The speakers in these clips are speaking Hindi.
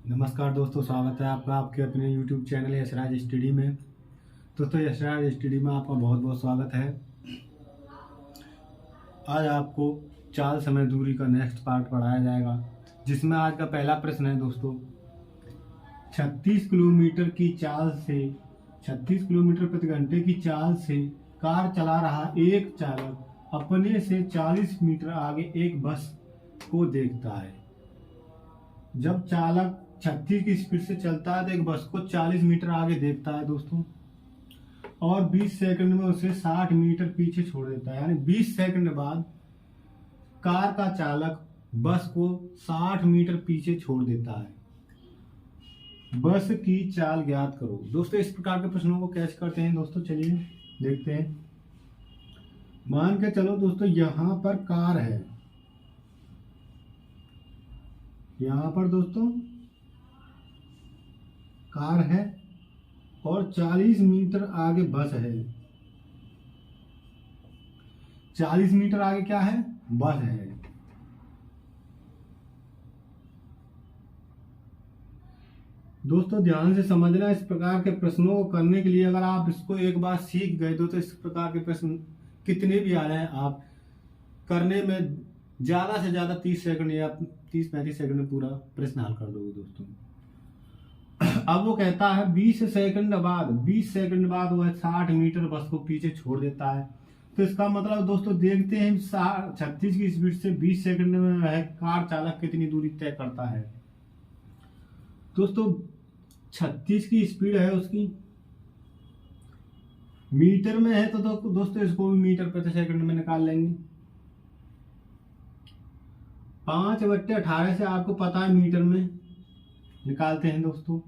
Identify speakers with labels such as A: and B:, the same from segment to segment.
A: नमस्कार दोस्तों, स्वागत है आपका आपके अपने YouTube चैनल यशराज स्टडी में। दोस्तों, यशराज स्टडी में आपका बहुत बहुत स्वागत है। आज आपको चाल समय दूरी का नेक्स्ट पार्ट पढ़ाया जाएगा, जिसमें आज का पहला प्रश्न है दोस्तों। 36 किलोमीटर की चाल से 36 किलोमीटर प्रति घंटे की चाल से कार चला रहा एक चालक अपने से 40 मीटर आगे एक बस को देखता है। जब चालक 36 की स्पीड से चलता है तो एक बस को 40 मीटर आगे देखता है दोस्तों, और 20 सेकंड में उसे 60 मीटर पीछे छोड़ देता है। यानी 20 सेकंड बाद कार का चालक बस को 60 मीटर पीछे छोड़ देता है। बस की चाल ज्ञात करो। दोस्तों, इस प्रकार के प्रश्नों को कैसे करते हैं दोस्तों, चलिए देखते हैं। मान के चलो दोस्तों, यहां पर कार है, यहां पर दोस्तों कार है और 40 मीटर आगे बस है। 40 मीटर आगे क्या है? बस है। दोस्तों, ध्यान से समझना। इस प्रकार के प्रश्नों को करने के लिए अगर आप इसको एक बार सीख गए तो इस प्रकार के प्रश्न कितने भी आ रहे हैं, आप करने में ज्यादा से ज्यादा 30 सेकंड या 30-35 सेकंड में पूरा प्रश्न हल कर दोगे दोस्तों। अब वो कहता है 20 सेकंड बाद वह 60 मीटर बस को पीछे छोड़ देता है। तो इसका मतलब दोस्तों देखते हैं 36 की स्पीड से 20 सेकंड में वह कार चालक कितनी दूरी तय करता है। दोस्तों, 36 की स्पीड है उसकी, मीटर में है तो दोस्तों इसको भी मीटर प्रति सेकंड में निकाल लेंगे। 5/18 से आपको पता है मीटर में निकालते हैं दोस्तों,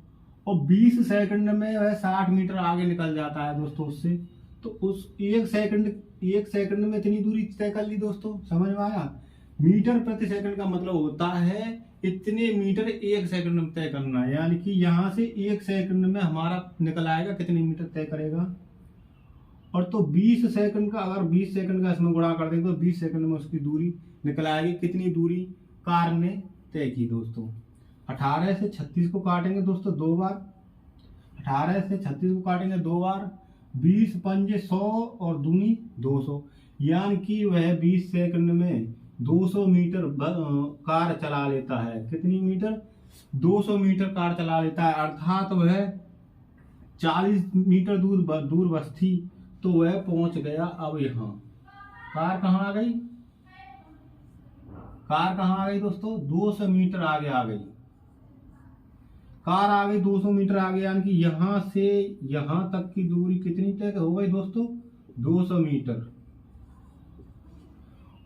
A: और 20 सेकंड में वह 60 मीटर आगे निकल जाता है दोस्तों उससे। तो उस एक सेकंड में इतनी दूरी तय कर ली दोस्तों, समझ में आया? मीटर प्रति सेकंड का मतलब होता है इतने मीटर एक सेकंड में तय करना। यानी कि यहां से एक सेकंड में हमारा निकल आएगा कितने मीटर तय करेगा। और तो 20 सेकंड का, अगर 20 सेकंड का इसमें गुणा कर दें तो 20 सेकंड में उसकी दूरी निकल आएगी। कितनी दूरी कार ने तय की दोस्तों। 18 से 36 को काटेंगे दोस्तों दो बार, 18 से 36 को काटेंगे दो बार, 20 पंजे 100 और दूनी 200। यानी कि वह 20 सेकंड में 200 मीटर कार चला लेता है। कितनी मीटर? 200 मीटर कार चला लेता है। अर्थात वह 40 मीटर दूर बस थी तो वह पहुंच गया। अब यहाँ कार कहाँ आ गई? कार कहाँ आ गई दोस्तों? 200 मीटर आगे आ गई। कार आ गई 200 मीटर आगे, यानी कि यहां से यहां तक की दूरी कितनी तय हो गई दोस्तों? 200 मीटर।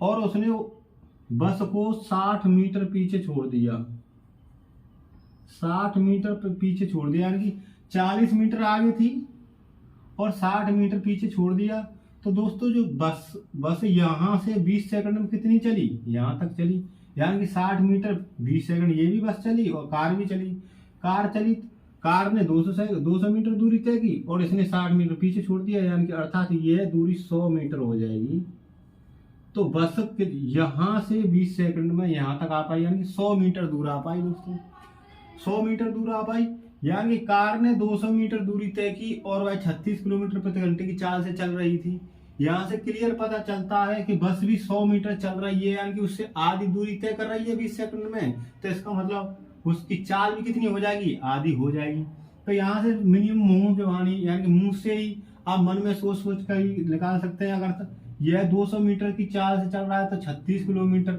A: और उसने बस को 60 मीटर पीछे छोड़ दिया। 60 मीटर पीछे छोड़ दिया, यानी कि 40 मीटर आगे थी और 60 मीटर पीछे छोड़ दिया। तो दोस्तों जो बस यहां से 20 सेकंड में कितनी चली? यहां तक चली। यानी कि 60 मीटर 20 सेकंड ये भी बस चली और कार भी चली। कार ने 200 मीटर दूरी तय की और इसने 60 मीटर पीछे छोड़ दिया। यानी कि अर्थात यह दूरी 100 मीटर हो जाएगी। तो बस यहां से 20 सेकंड में यहां तक आ पाई, यानी कि 100 मीटर दूर आ पाई दोस्तों। 100 मीटर दूर आ पाई, यानी कि कार ने 200 मीटर दूरी तय की और वह 36 किलोमीटर प्रति घंटे की चाल से चल रही थी। यहाँ से क्लियर पता चलता है कि बस भी 100 मीटर चल रही है, यानी कि उससे आधी दूरी तय कर रही है 20 सेकंड में। तो इसका मतलब उसकी चाल भी कितनी हो जाएगी? आधी हो जाएगी। तो यहाँ से मिनिमम मुंह जवानी, यानी कि मुंह से ही आप मन में सोच कर ही निकाल सकते हैं। अगर यह 200 मीटर की चाल से चल रहा है तो 36 किलोमीटर,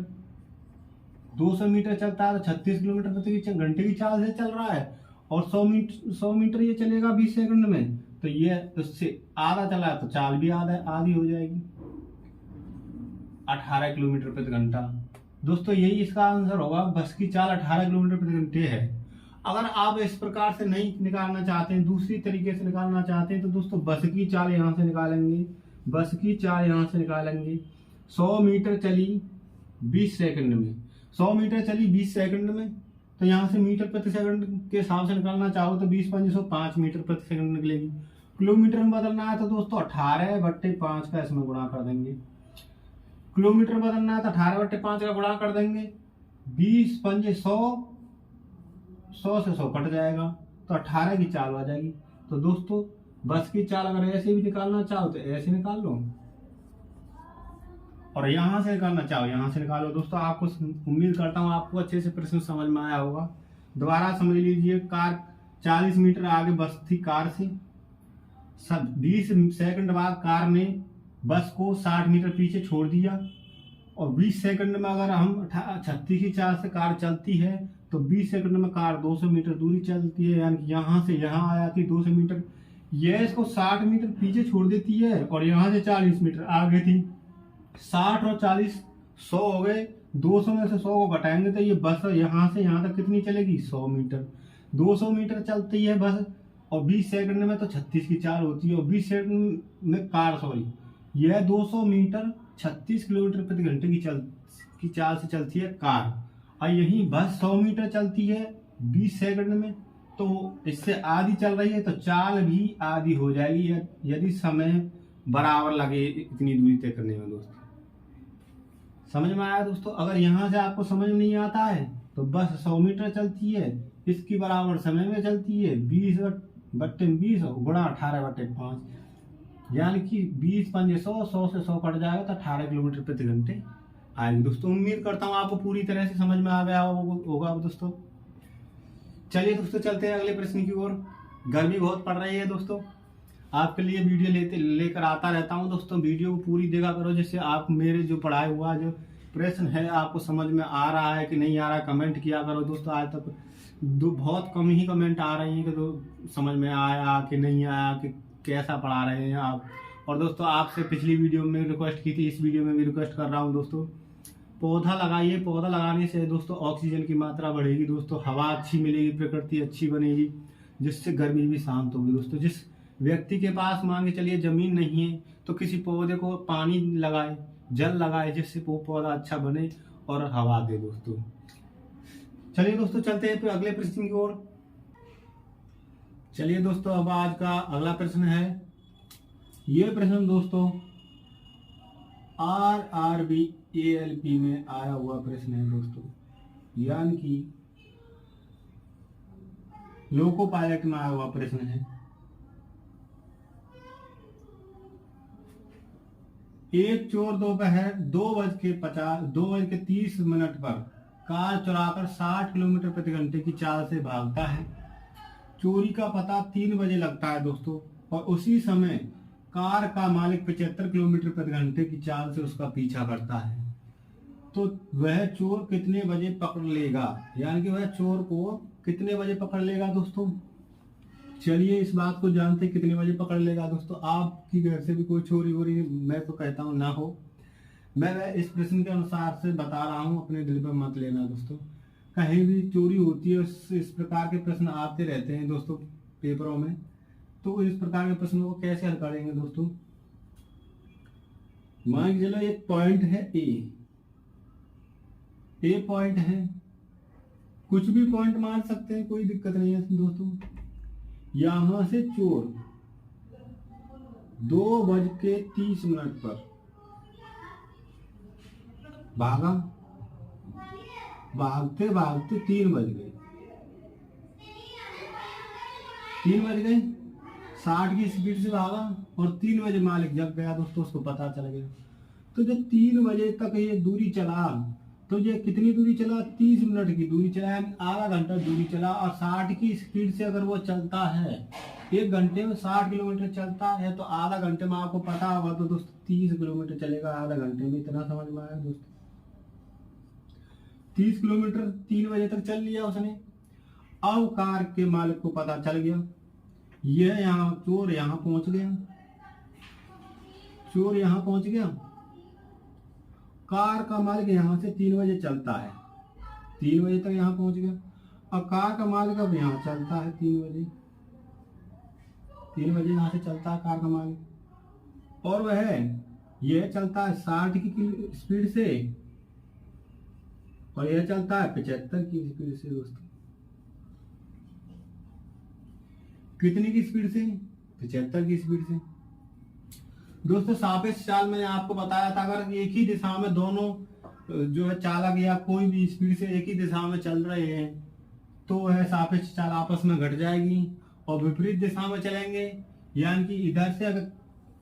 A: 200 मीटर चलता है तो 36 किलोमीटर प्रति घंटे की चाल से चल रहा है, और 100 मीटर ये चलेगा 20 सेकंड में। तो ये उससे आधा चला है तो चाल भी आधी हो जाएगी, 18 किलोमीटर प्रति घंटा। दोस्तों, यही इसका आंसर होगा। बस की चाल 18 किलोमीटर प्रति घंटे है। अगर आप इस प्रकार से नहीं निकालना चाहते हैं, दूसरी तरीके से निकालना चाहते हैं, तो दोस्तों बस की चाल यहाँ से निकालेंगे। 100 मीटर चली 20 सेकंड में, 100 मीटर चली 20 सेकंड में, तो यहाँ से मीटर प्रति सेकंड के हिसाब से निकालना चाहो तो 20 पंजे 100, 5 मीटर प्रति सेकंड निकलेगी। किलोमीटर में बदलना है तो दोस्तों 18/5 का इसमें गुणा कर देंगे। किलोमीटर बदलना है तो 18/5 का गुणा कर देंगे। 20 पंजे 100, 100 से 100 कट जाएगा तो 18 की चाल आ जाएगी। तो दोस्तों बस की चाल अगर ऐसे भी निकालना चाहो तो ऐसे निकाल लो, और यहाँ से निकालना चाहो यहाँ से निकालो। दोस्तों आपको उम्मीद करता हूँ आपको अच्छे से प्रश्न समझ में आया होगा। दोबारा समझ लीजिए, कार 40 मीटर आगे बस थी कार से, सब 20 सेकंड बाद कार ने बस को 60 मीटर पीछे छोड़ दिया, और 20 सेकंड में अगर हम 36 की चाल से कार चलती है तो 20 सेकंड में कार 200 मीटर दूरी चलती है, यानी कि यहाँ से यहाँ आ जाती 200 मीटर। यह इसको 60 मीटर पीछे छोड़ देती है, और यहाँ से 40 मीटर आगे थी। 60 और 40 100 हो गए, 200 में से 100 को घटाएंगे तो ये बस यहाँ से यहाँ तक कितनी चलेगी, 100 मीटर। 200 मीटर चलती है बस, और 20 सेकंड में तो 36 की चाल होती है, और 20 सेकंड में कार, सॉरी, यह 200 मीटर 36 किलोमीटर प्रति घंटे की चाल से चलती है कार। और यही बस 100 मीटर चलती है 20 सेकंड में, तो इससे आधी चल रही है, तो चाल भी आधी हो जाएगी यदि समय बराबर लगे इतनी दूरी तय करने में। दोस्तों समझ में आया दोस्तों? अगर यहाँ से आपको समझ नहीं आता है तो बस 100 मीटर चलती है, इसकी बराबर समय में चलती है 20/20 गुणा 18/5, यानी कि 20 पंजे 100, 100 से 100 कट जाएगा तो 18 किलोमीटर प्रति घंटे आएगी। दोस्तों उम्मीद करता हूँ आपको पूरी तरह से समझ में आ गया होगा दोस्तों। चलिए दोस्तों चलते हैं अगले प्रश्न की ओर। गर्मी बहुत पड़ रही है दोस्तों, आपके लिए वीडियो लेकर आता रहता हूं दोस्तों। वीडियो को पूरी देखा करो, जिससे आप मेरे जो पढ़ाया हुआ जो प्रश्न है आपको समझ में आ रहा है कि नहीं आ रहा है, कमेंट किया करो दोस्तों। आज तक बहुत कम ही कमेंट आ रही हैं कि तो समझ में आया कि नहीं आया, कि कैसा पढ़ा रहे हैं आप। और दोस्तों आपसे पिछली वीडियो में रिक्वेस्ट की थी, इस वीडियो में भी रिक्वेस्ट कर रहा हूँ दोस्तों, पौधा लगाइए। पौधा लगाने से दोस्तों ऑक्सीजन की मात्रा बढ़ेगी दोस्तों, हवा अच्छी मिलेगी, प्रकृति अच्छी बनेगी, जिससे गर्मी भी शांत होगी दोस्तों। जिस व्यक्ति के पास मान के चलिए जमीन नहीं है तो किसी पौधे को पानी लगाए, जल लगाए, जिससे वो पौधा अच्छा बने और हवा दे दोस्तों। चलिए दोस्तों चलते हैं फिर अगले प्रश्न की ओर। चलिए दोस्तों अब आज का अगला प्रश्न है, ये प्रश्न दोस्तों RRB ALP में आया हुआ प्रश्न है दोस्तों, यानी कि लोको पायलट में आया हुआ प्रश्न है। एक चोर दोपहर 2:30 पर कार चुराकर 60 किलोमीटर प्रति घंटे की चाल से भागता है। चोरी का पता 3 बजे लगता है दोस्तों, और उसी समय कार का मालिक 75 किलोमीटर प्रति घंटे की चाल से उसका पीछा करता है। तो वह चोर कितने बजे पकड़ लेगा, यानी कि वह चोर को कितने बजे पकड़ लेगा दोस्तों? चलिए इस बात को जानते कितने बजे पकड़ लेगा दोस्तों। आपकी घर से भी कोई चोरी वोरी मैं तो कहता हूँ ना हो, मैं इस प्रश्न के अनुसार से बता रहा हूँ, अपने दिल पर मत लेना दोस्तों। कहीं भी चोरी होती है, इस प्रकार के प्रश्न आते रहते हैं दोस्तों पेपरों में, तो इस प्रकार के प्रश्नों को कैसे हल करेंगे दोस्तों? मान के चलो एक पॉइंट है ए पॉइंट है, कुछ भी पॉइंट मान सकते हैं, कोई दिक्कत नहीं है दोस्तों। यहां से चोर 2:30 पर भागा, भागते भागते 3 बज गए, 60 की स्पीड से भागा और 3 बजे मालिक जग गया दोस्तों, उसको पता चल गया। तो जब 3 बजे तक ये दूरी चला तो ये कितनी दूरी चला, 30 मिनट की दूरी चला, यानी आधा घंटा दूरी चला। और 60 की स्पीड से अगर वो चलता है, 1 घंटे में 60 किलोमीटर चलता है, तो आधा घंटे में आपको पता होगा तो दोस्तों 30 किलोमीटर चलेगा आधा घंटे में। इतना समझ में आया दोस्तों? 30 किलोमीटर 3 बजे तक चल लिया उसने। अब कार के मालिक को पता चल गया, यह यहाँ चोर यहाँ पहुंच गया, चोर यहाँ पहुंच गया। कार का मालिक यहाँ से 3 बजे चलता है, 3 बजे तक यहाँ पहुंच गया। और कार का मालिक अब यहाँ चलता है 3 बजे यहाँ से चलता है कार का मालिक, और वह यह चलता है 60 की स्पीड से, और यह चलता है 75 की स्पीड से दोस्तों। कितनी की स्पीड से? 75 की स्पीड से दोस्तों। सापेक्ष चाल मैंने आपको बताया था, अगर एक ही दिशा में दोनों जो है चालक या कोई भी स्पीड से एक ही दिशा में चल रहे हैं तो वह सापेक्ष चाल आपस में घट जाएगी। और विपरीत दिशा में चलेंगे, यानी कि इधर से अगर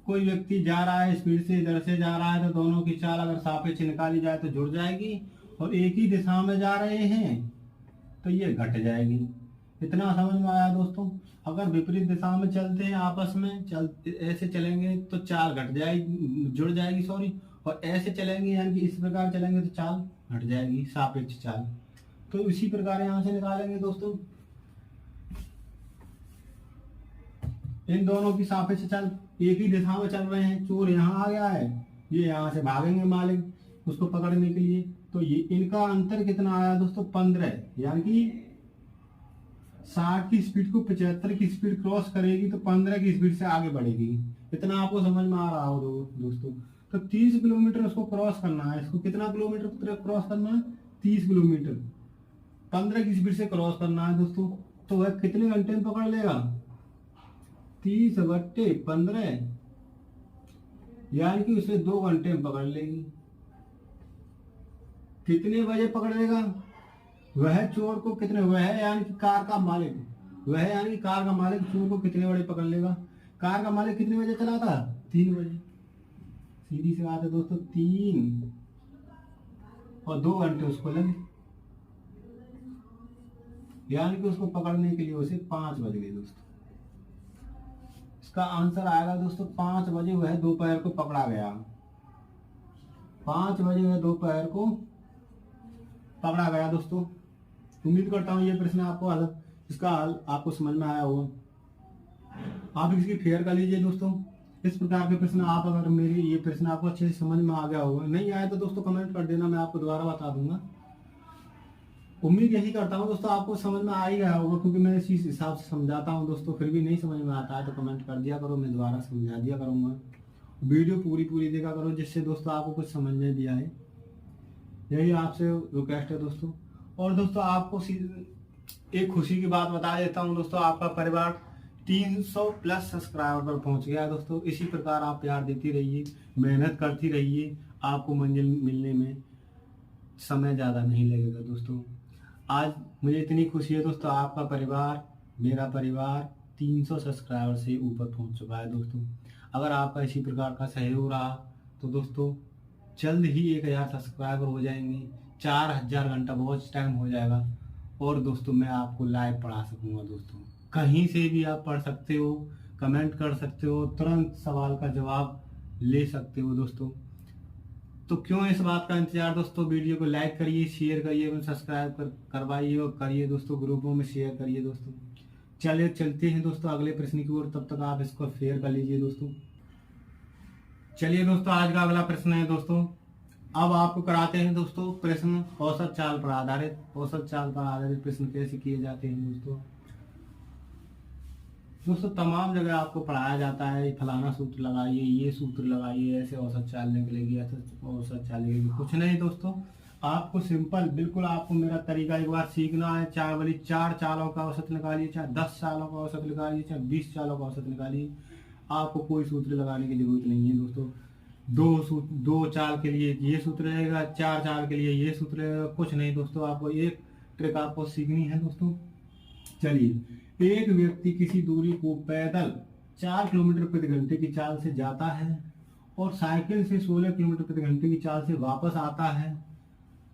A: कोई व्यक्ति जा रहा है स्पीड से, इधर से जा रहा है, तो दोनों की चाल अगर सापेक्ष निकाली जाए तो जुड़ जाएगी। और एक ही दिशा में जा रहे हैं तो ये घट जाएगी। इतना समझ में आया दोस्तों। अगर विपरीत दिशा में चलते हैं आपस में ऐसे चलेंगे तो चाल घट जाएगी, जुड़ जाएगी सॉरी। और ऐसे चलेंगे यानी कि इस प्रकार चलेंगे तो चाल घट जाएगी, सापेक्ष चाल। तो इसी प्रकार यहाँ से निकालेंगे दोस्तों। इन दोनों की सापेक्ष चाल, एक ही दिशा में चल रहे हैं, चोर यहाँ आ गया है, ये यहाँ से भागेंगे मालिक उसको पकड़ने के लिए। तो ये इनका अंतर कितना आया दोस्तों, 15। यानी कि 60 की स्पीड को 75 की स्पीड क्रॉस करेगी तो 15 की स्पीड से आगे बढ़ेगी। इतना आपको समझ में आ रहा हो दोस्तों। तो 30 किलोमीटर उसको क्रॉस करना है। इसको कितना किलोमीटर क्रॉस करना है, 30 किलोमीटर 15 की स्पीड से क्रॉस करना है दोस्तों। तो वह कितने घंटे में पकड़ लेगा, 30/15, यानी कि उसे 2 घंटे में पकड़ लेगी। कितने बजे पकड़ लेगा, वह चोर को कितने, वह यानी कि कार का मालिक, वह यानी कि कार का मालिक चोर को कितने बजे पकड़ लेगा। कार का मालिक कितने बजे चला था, 3 बजे। सीधी सी बात है दोस्तों, 3 और 2 घंटे उसको लगे, यानी कि उसको पकड़ने के लिए उसे 5 बज गए दोस्तों। इसका आंसर आएगा दोस्तों 5 बजे वह दोपहर को पकड़ा गया। 5 बजे वह दोपहर को पकड़ा गया दोस्तों। उम्मीद करता हूँ ये प्रश्न आपको इसका हल आपको समझ में आया होगा। आप इसकी फेयर कर लीजिए दोस्तों। इस प्रकार के प्रश्न आप, अगर मेरी ये प्रश्न आपको अच्छे से समझ में आ गया होगा, नहीं आया तो दोस्तों कमेंट कर देना, मैं आपको दोबारा बता दूंगा। उम्मीद यही करता हूँ दोस्तों आपको समझ में आ ही गया होगा, क्योंकि मैं इसी हिसाब से समझाता हूँ दोस्तों। फिर भी नहीं समझ में आता है तो कमेंट कर दिया करो, मैं दोबारा समझा दिया करूँगा। वीडियो पूरी देखा करो, जिससे दोस्तों आपको कुछ समझ में भी आए। यही आपसे रिक्वेस्ट है दोस्तों। और दोस्तों आपको एक खुशी की बात बता देता हूँ दोस्तों, आपका परिवार 300+ सब्सक्राइबर पर पहुंच गया दोस्तों। इसी प्रकार आप प्यार देती रहिए, मेहनत करती रहिए, आपको मंजिल मिलने में समय ज़्यादा नहीं लगेगा दोस्तों। आज मुझे इतनी खुशी है दोस्तों, आपका परिवार, मेरा परिवार 300 सब्सक्राइबर से ऊपर पहुंच चुका है दोस्तों। अगर आपका इसी प्रकार का सहयोग रहा तो दोस्तों जल्द ही 1000 सब्सक्राइबर हो जाएंगे, 4000 घंटा वॉच टाइम हो जाएगा। और दोस्तों मैं आपको लाइव पढ़ा सकूंगा दोस्तों, कहीं से भी आप पढ़ सकते हो, कमेंट कर सकते हो, तुरंत सवाल का जवाब ले सकते हो दोस्तों। तो क्यों इस बात का इंतजार दोस्तों, वीडियो को लाइक करिए, शेयर करिए, सब्सक्राइब करवाइए और करिए दोस्तों, ग्रुपों में शेयर करिए दोस्तों। चलिए चलते हैं दोस्तों अगले प्रश्न की ओर, तब तक आप इसको शेयर कर लीजिए दोस्तों। चलिए दोस्तों आज का अगला प्रश्न है दोस्तों, अब आपको कराते हैं दोस्तों प्रश्न औसत चाल पर आधारित। औसत चाल पर आधारित प्रश्न कैसे किए जाते हैं दोस्तों तमाम जगह आपको पढ़ाया जाता है, फलाना सूत्र लगाइए, ये सूत्र लगाइए, ऐसे औसत चाल निकलेगी, ऐसे औसत चाल निकलेगी। कुछ नहीं दोस्तों, आपको सिंपल बिल्कुल आपको मेरा तरीका एक बार सीखना है। चाहे भले 4 चालों का औसत निकालिए, चाहे 10 चालों का औसत निकालिए, चाहे 20 चालों का औसत निकालिए, आपको कोई सूत्र लगाने की जरूरत नहीं है दोस्तों। 2 चाल के लिए ये सूत्र रहेगा, 4 चाल के लिए ये सूत्र रहेगा। कुछ नहीं दोस्तों, आपको एक ट्रिक आपको सीखनी है दोस्तों। चलिए, एक व्यक्ति किसी दूरी को पैदल 4 किलोमीटर प्रति घंटे की चाल से जाता है और साइकिल से 16 किलोमीटर प्रति घंटे की चाल से वापस आता है,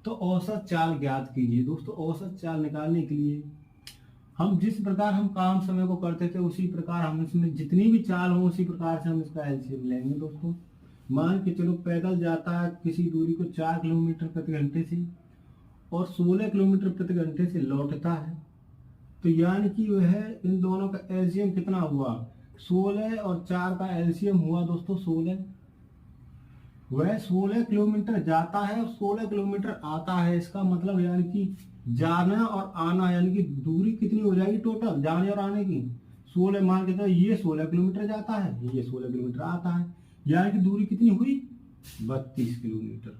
A: तो औसत चाल ज्ञात कीजिए दोस्तों। औसत चाल निकालने के लिए हम जिस प्रकार हम काम समय को करते थे उसी प्रकार हम इसमें जितनी भी चाल हो उसी प्रकार से हम इसका एलसीएम लेंगे दोस्तों। मान के चलो पैदल जाता है किसी दूरी को 4 किलोमीटर प्रति घंटे से और 16 किलोमीटर प्रति घंटे से लौटता है, तो यानी कि वह इन दोनों का एलसीएम कितना हुआ, 16 और 4 का एलसीएम हुआ दोस्तों 16। वह 16 किलोमीटर जाता है और 16 किलोमीटर आता है। इसका मतलब यानी कि जाना और आना यानी कि दूरी कितनी हो जाएगी टोटल जाने और आने की, 16 मान के तो ये 16 किलोमीटर जाता है, ये 16 किलोमीटर आता है, यानी कि दूरी कितनी हुई 32 किलोमीटर।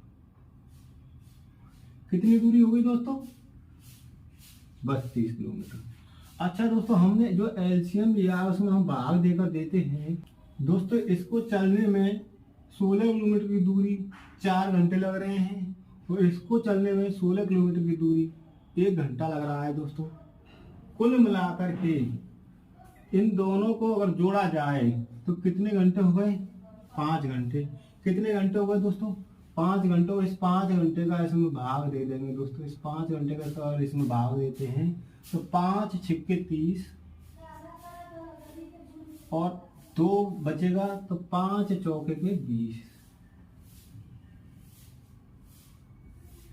A: कितनी दूरी हो गई दोस्तों 32 किलोमीटर। अच्छा दोस्तों, हमने जो एलसीएम लिया उसमें हम भाग देकर देते हैं दोस्तों। इसको चलने में 16 किलोमीटर की दूरी 4 घंटे लग रहे हैं और इसको चलने में 16 किलोमीटर की दूरी 1 घंटा लग रहा है दोस्तों। कुल मिलाकर के इन दोनों को अगर जोड़ा जाए तो कितने घंटे हो गए? 5 घंटे। कितने घंटे हो गए दोस्तों? 5 घंटे। इस 5 घंटे का इसमें भाग दे देंगे दोस्तों। इस 5 घंटे का तो अगर इसमें भाग देते हैं तो 5 छिक्के 30 और 2 बचेगा तो 5 चौके के 20।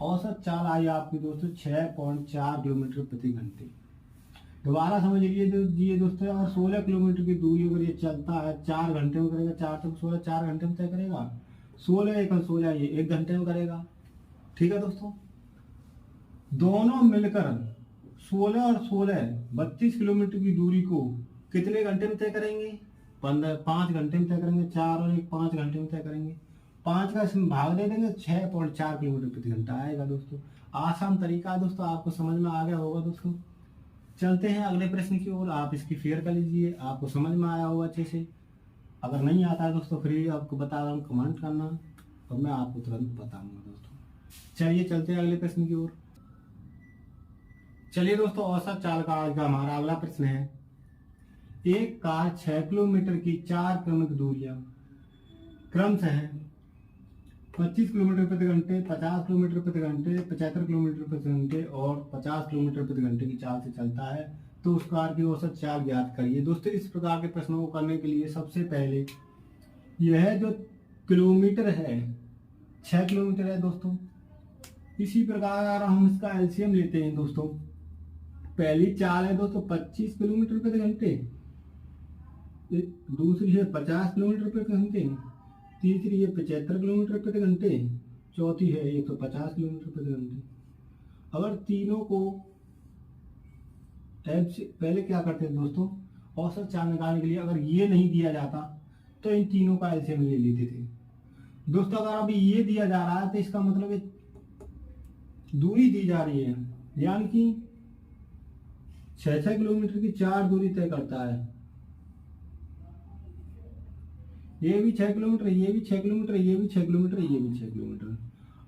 A: औसत चाल आई आपकी दोस्तों 6.4 किलोमीटर प्रति घंटे। दोबारा समझ लीजिए दोस्तों, अगर 16 किलोमीटर की दूरी अगर ये चलता है 4 घंटे में करेगा, 4 से 16 4 घंटे में तय करेगा। 16 एक 16 ये 1 घंटे में करेगा। ठीक है दोस्तों, दोनों मिलकर 16 और 16 32 किलोमीटर की दूरी को कितने घंटे में तय करेंगे? 5 घंटे में तय करेंगे। 4 और 1 5 घंटे में तय करेंगे। 5 का इसमें भाग दे देंगे, 6.4 किलोमीटर प्रति घंटा आएगा दोस्तों। आसान तरीका है दोस्तों, आपको समझ में आ गया होगा दोस्तों। चलते हैं अगले प्रश्न की ओर। आप इसकी फेयर कर लीजिए, आपको समझ में आया होगा अच्छे से। अगर नहीं आता है दोस्तों फिर आपको बता रहा हूँ, कमेंट करना और मैं आपको तुरंत बताऊंगा दोस्तों। चलिए चलते हैं अगले प्रश्न की ओर। चलिए दोस्तों, औसत चाल का आज का हमारा अगला प्रश्न है। एक कार 6 किलोमीटर की 4 क्रमिक दूरियां क्रमशः है 25 किलोमीटर प्रति घंटे, 50 किलोमीटर प्रति घंटे, 75 किलोमीटर प्रति घंटे और 50 किलोमीटर प्रति घंटे की चाल से चलता है, तो उस कार की औसत चाल ज्ञात करिए। दोस्तों, इस प्रकार के प्रश्नों को करने के लिए सबसे पहले यह जो किलोमीटर है 6 किलोमीटर है दोस्तों। इसी प्रकार अगर हम इसका एलसीएम लेते हैं दोस्तों, पहली चाल है दोस्तों 25 किलोमीटर प्रति घंटे, दूसरी है 50 किलोमीटर प्रति घंटे, तीसरी है 75 किलोमीटर प्रति घंटे, चौथी है 150 किलोमीटर प्रति घंटे। अगर तीनों को पहले क्या करते हैं दोस्तों, औसत चाल निकालने के लिए अगर ये नहीं दिया जाता तो इन तीनों का एलसीएम ले लेते थे दोस्तों। अगर अभी ये दिया जा रहा है तो इसका मतलब दूरी दी जा रही है, यानी कि 6 किलोमीटर की 4 दूरी तय करता है। ये भी 6 किलोमीटर, ये भी 6 किलोमीटर, ये भी 6 किलोमीटर, ये भी 6 किलोमीटर।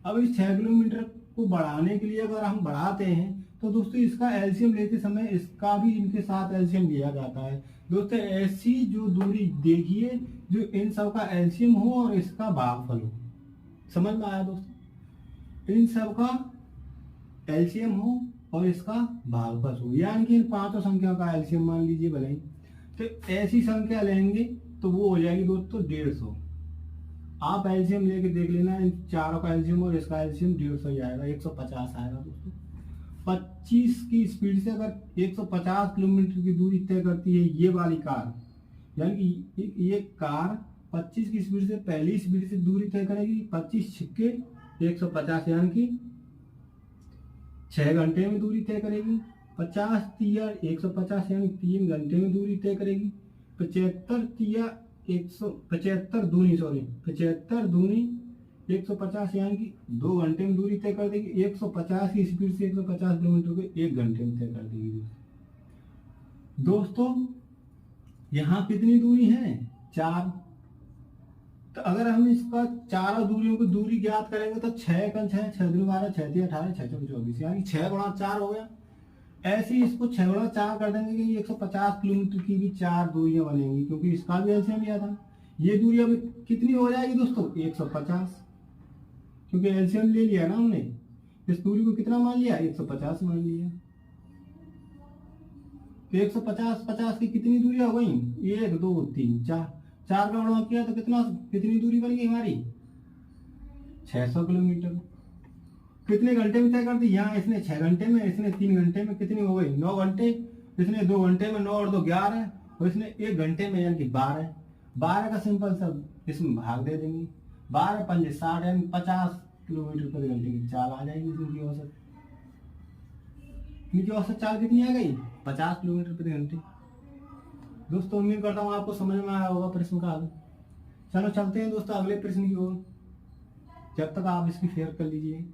A: अब इस 6 किलोमीटर को बढ़ाने के लिए अगर हम बढ़ाते हैं तो दोस्तों इसका एलसीएम लेते समय इसका भी इनके साथ एलसीएम लिया जाता है दोस्तों। ऐसी जो दूरी देखिए जो इन सब का एलसीएम हो और इसका भागफल हो। समझ में आया दोस्तों? इन सब का एलसीएम हो और इसका भागफल हो, यानी कि इन पांचों संख्या का एलसीएम मान लीजिए भले ही, तो ऐसी संख्या लेंगे तो वो हो जाएगी दोस्तों 150। आप एलसीएम लेके देख लेना, इन चारों का एलसीएम और इसका एलसीएम 150 ही आएगा, 150 आएगा दोस्तों। 25 की स्पीड से अगर 150 किलोमीटर की दूरी तय करती है ये वाली कार, यानी कि ये कार 25 की स्पीड से पहली स्पीड से दूरी तय करेगी, 25 छिक्के 150, यानी कि 6 घंटे में दूरी तय करेगी। 50 तिया 150 यानी 3 घंटे में दूरी तय करेगी। 75 तिया 75 दूनी 150 यानी कि 2 घंटे में दूरी तय कर देगी। 150 की स्पीड से 150 किलोमीटर को 1 घंटे में तय कर देगी दोस्तों। यहाँ कितनी दूरी है? 4। तो अगर हम इसका चारों दूरियों की दूरी ज्ञात करेंगे तो 6 का 6 6 दूनी 12 6 3 18 6 4 24 यानी 6 गुणा 4 हो गया। ऐसे ही इसको 6 गुणा 4 कर देंगे कि 150 किलोमीटर की भी 4 दूरियां बनेंगी, क्योंकि इसका भी एलसीएम लिया था। ये दूरी अभी कितनी हो जाएगी दोस्तों? 150, क्योंकि एलसीएम ले लिया ना हमने। इस दूरी को कितना मान लिया? 150 मान लिया। तो 150 50 की कितनी दूरी हो गई? 1 2 3 4 4 का गुणा किया तो कितनी दूरी बन गई हमारी? 600 किलोमीटर। कितने घंटे में तय कर दी? यहाँ इसने 6 घंटे में, इसने 3 घंटे में, कितनी हो गई? 9 घंटे। इसने 2 घंटे में, 9 और 2 11 और इसने 1 घंटे में यानी कि 12। 12 का सिंपल सब इसमें भाग दे देंगे। 12 पंजे 60 यानी 50 किलोमीटर प्रति घंटे की चाल आ जाएगी इनकी औसत। इनकी औसत चाल कितनी आ गई? 50 किलोमीटर प्रति घंटे। दोस्तों उम्मीद करता हूँ आपको समझ में आया होगा प्रश्न का हल। चलो चलते हैं दोस्तों अगले प्रश्न की ओर। जब तक आप इसकी फेयर कर लीजिए।